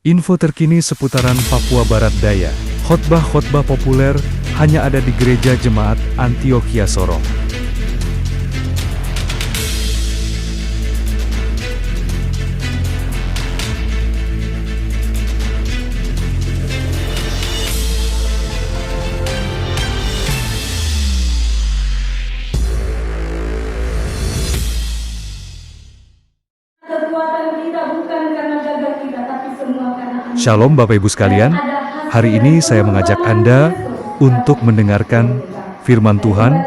Info terkini seputaran Papua Barat Daya. Khotbah-khotbah populer hanya ada di Gereja Jemaat Antiokhia Sorong. Shalom Bapak Ibu sekalian, hari ini saya mengajak Anda untuk mendengarkan firman Tuhan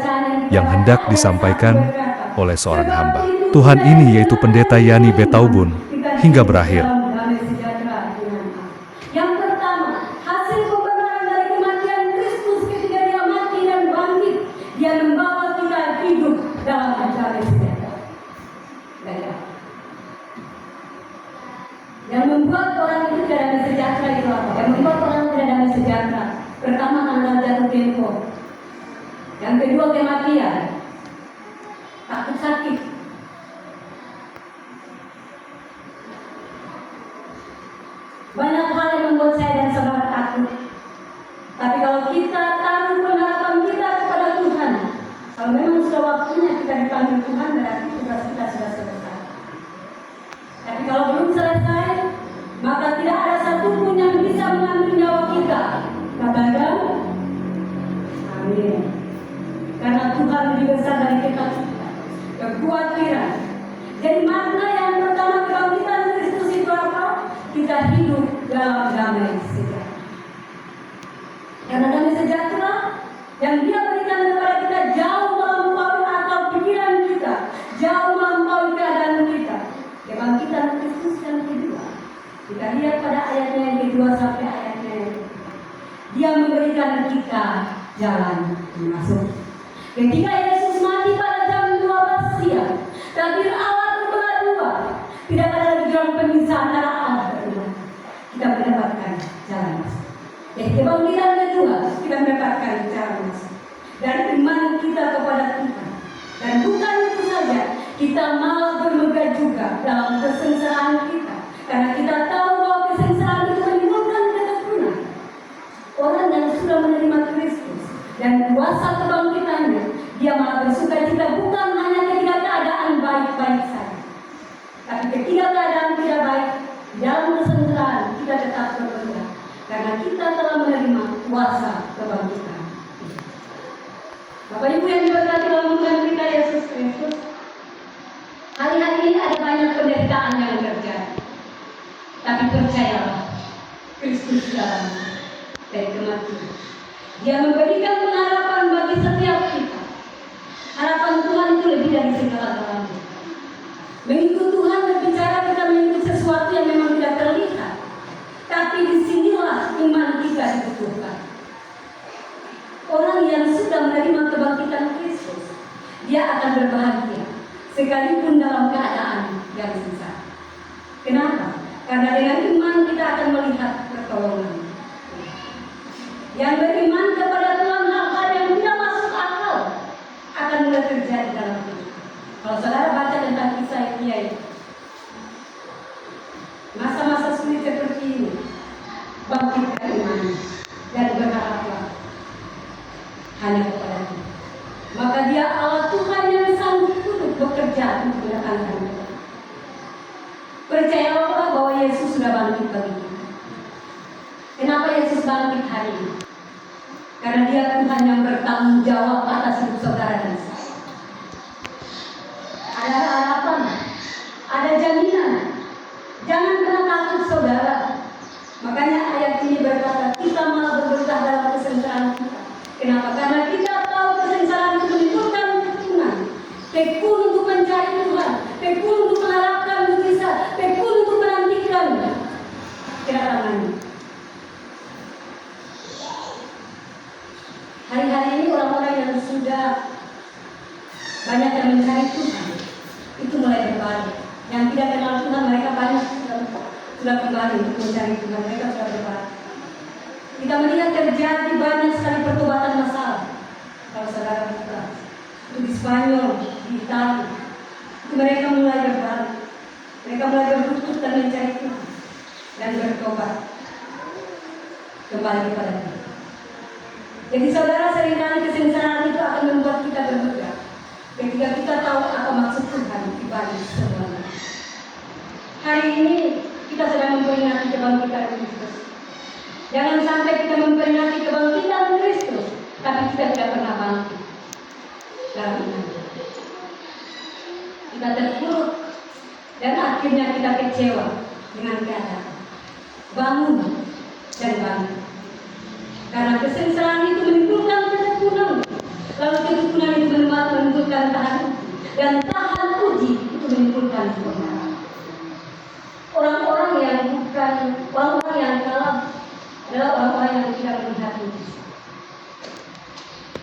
yang hendak disampaikan oleh seorang hamba Tuhan ini, yaitu Pendeta Yani Betaubun, hingga berakhir. Yang pertama, hasil pembenaran dari kematian Kristus ketika Dia mati dan bangkit, Dia membawa kita hidup dalam damai sejahtera. Yang membuat orang itu tidak damai sejahtera itu apa? Yang membuat orang tidak damai sejahtera, pertama tanggal jatuh tempo. Yang kedua kematian, takut sakit. Banyak hal yang membuat saya dan saudara takut. Tapi kalau kita taruh pengharapan kita kepada Tuhan, kalau memang sudah waktunya kita dipanggil Tuhan, berarti tugas kita sudah selesai. Tapi kalau belum selesai, maka tidak ada satupun yang bisa mengambil nyawa kita. Katakan, amin. Karena Tuhan lebih besar dari kita, kekhawatiran. Jadi makna yang pertama kebangkitan Kristus itu apa? Kita hidup dalam damai sejahtera. Karena damai sejahtera yang Dia berikan kepada kita jauh melampaui akal pikiran kita, jauh melampaui keadaan kita. Kebangkitan Kristus yang kedua, kita lihat pada ayatnya yang kedua sampai ayatnya yang kedua. Dia memberikan kita jalan masuk. Ketika Yesus mati pada jam 12 siang, tabir Allah terbelah dua. Tidak ada lagi jalan pemisah antara Allah dan umat. Kita mendapatkan jalan masuk. Kebangkitan kedua, kita mendapatkan jalan masuk. Dan iman kita kepada Tuhan. Dan bukan itu saja, kita malah bermegah juga dalam kesengsaraan kita. Karena kita tahu bahwa kesengsaraan itu menimbulkan ketekunan. Orang yang sudah menerima Kristus dan kuasa kebangkitannya, dia malah bersukacita bukan hanya ketika keadaan baik-baik saja, tapi ketika keadaan tidak baik, dalam kesengsaraan kita tetap berbangga karena kita telah menerima kuasa kebangkitan. Bapak Ibu yang diberkati dalam Tuhan kita Yesus Kristus, hari-hari ini ada banyak penderitaan yang terjadi, tapi percayalah, Kristus dalam dari kematian. Dia memberikan pengharapan bagi setiap kita. Harapan Tuhan itu lebih dari segala-galanya. Mengikut Tuhan berbicara kita mengikut sesuatu yang memang tidak terlihat. Tapi disinilah iman kita dibutuhkan. Orang yang sudah menerima kebangkitan Kristus, dia akan berbahagia sekalipun dalam keadaan yang susah. Kenapa? Karena dengan iman kita akan melihat pertolongan. Yang beriman kepada Tuhan, hal-hal yang tidak masuk akal akan mulai terjadi dalam hidup. Kalau saudara baca tentang kisah Kiai, masa-masa sulit seperti ini, bangkitkan iman dan berharaplah hanya kepada Tuhan. Maka Dia Allah Tuhan yang sanggup untuk bekerja untuk mendatangkan kita. Percayalah bahwa Yesus sudah bangkit bagi kita. Kenapa Yesus bangkit hari ini? Karena Dia Tuhan yang bertanggung jawab atas hidup saudara dan saya. Ada harapan, ada jaminan. Jangan pernah takut saudara. Makanya ayat ini berkata, kita malah berberkah dalam kesengsaraan kita. Kenapa? Karena kita tahu kesengsaraan itu menimbulkan ketekunan. Tekun untuk mencari Tuhan, tekun untuk mengharapkan mujizat, tekun untuk menantikan kedatangannya. Hari-hari ini orang-orang yang sudah banyak yang mencari Tuhan itu mulai berbalik. Yang tidak kenal Tuhan, mereka banyak sudah kembali untuk mencari Tuhan. Mereka sudah berbalik. Kita melihat terjadi banyak sekali pertobatan massal. Kalau saudara buka itu di Spanyol, di Italia, itu mereka mulai berbalik. Mereka mulai berlutut dan mencari Tuhan. dan bertobat kembali kepada Tuhan. Jadi saudara, seringkali kesengsaraan itu akan membuat kita bermegah ketika kita tahu apa maksud Tuhan di balik semuanya. Hari ini kita sedang memperingati kebangkitan Kristus. Jangan sampai kita memperingati kebangkitan Kristus, tapi kita tidak pernah bangkit dalam iman. Kita terpuruk dan akhirnya kita kecewa dengan keadaan. Bangun dan bangkit. Karena kesengsaraan itu menimbulkan ketekunan, lalu ketekunan itu menimbulkan tahan, dan tahan uji itu menimbulkan kebenaran. Orang-orang yang kalah adalah orang-orang yang tidak melihat uji.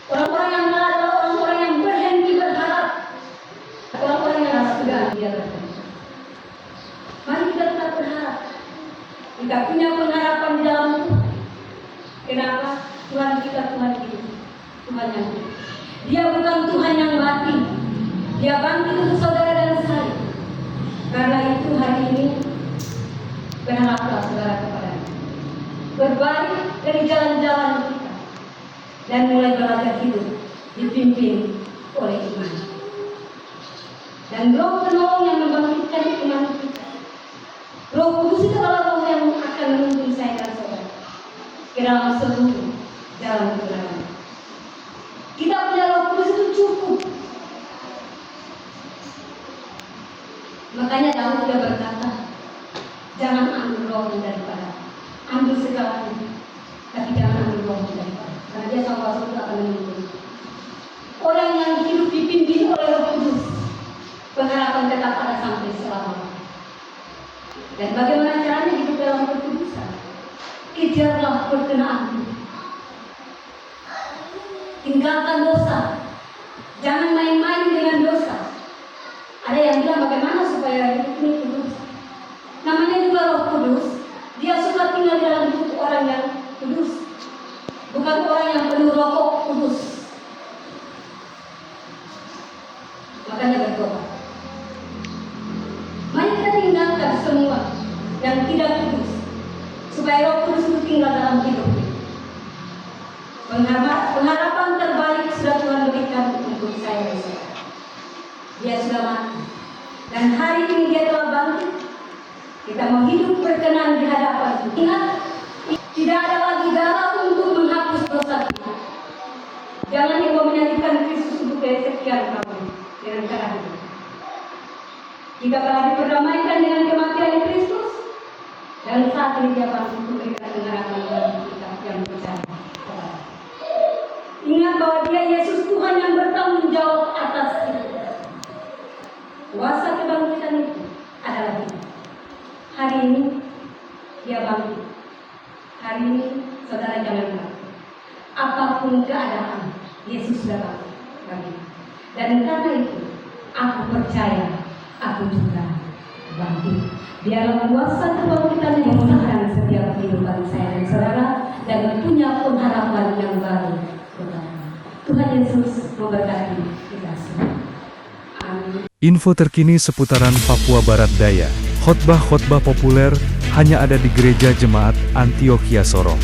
Orang-orang yang kalah adalah orang-orang yang berhenti berharap. Orang-orang yang sudah dia berharap. Mari kita tetap berharap. Kita punya pengharapan di dalam Tuhan. Kenapa? Tuhan kita Tuhan hidup. Tuhan yang hidup. Dia bukan Tuhan yang mati. Dia bangkit untuk saudara dan saya. Karena itu hari ini berharaplah saudara kepada-Nya. Berbalik dari jalan-jalan kita dan mulai belajar hidup dipimpin oleh iman. Dan Roh penolong yang membangkitkan iman kita. Roh Kudus itu adalah Roh yang akan menuntun saya dan saudara ke dalam seluruh jalan kebenaran. Kita punya Roh Kudus itu cukup. Makanya Daud sudah berkata, jangan ambil rohmu daripada, ambil segalanya, tapi jangan ambil rohmu daripada. Karena dia sama itu akan menuntun. Orang yang hidup dipimpin oleh Roh Kudus, pengharapan tetap ada sampai selamanya. Dan bagaimana caranya hidup dalam kekudusan? Kejarlah perkenaanmu. Tinggalkan dosa. Jangan main-main dengan dosa. Ada yang bilang bagaimana supaya hidup ini kudus? Namanya juga Roh Kudus. Dia suka tinggal di dalam hidup orang yang kudus, bukan orang yang penuh rokok kudus. Makanya bertobat. Mari kita tinggalkan semua yang tidak kudus, supaya Roh Kudus itu tinggal dalam hidup kita. Pengharapan terbaik sudah Tuhan berikan untuk saya dan saudara. Dia sudah mati, dan hari ini dia telah bangkit. Kita mau hidup berkenan di hadapan. Ingat, tidak ada lagi darah untuk menghapus dosa kita. Jangan yang mau menyanyikan Kristus untuk sekian tahun dengan cara hidup. Kita telah diperdamaikan dengan kematian Kristus, dan saat ini dia bangkit untuk memberikan pengharapan bagi kita yang percaya. Ingat bahwa dia Yesus Tuhan yang bertanggung jawab atas kita. Kuasa kebangkitan itu adalah hidup. Hari ini dia bangkit. Hari ini saudara jangan takut. Apapun keadaan, Yesus sudah bangkit. Dan karena itu, aku percaya, aku juga bangkit. Biarlah kuasa kebangkitan yang mengakhiri setiap kehidupan saya dan saudara, dan punya pengharapan yang baru. Tuhan Yesus memberkati kita semua. Amin. Info terkini seputaran Papua Barat Daya. Khotbah-khotbah populer hanya ada di Gereja Jemaat Antioquia Sorong.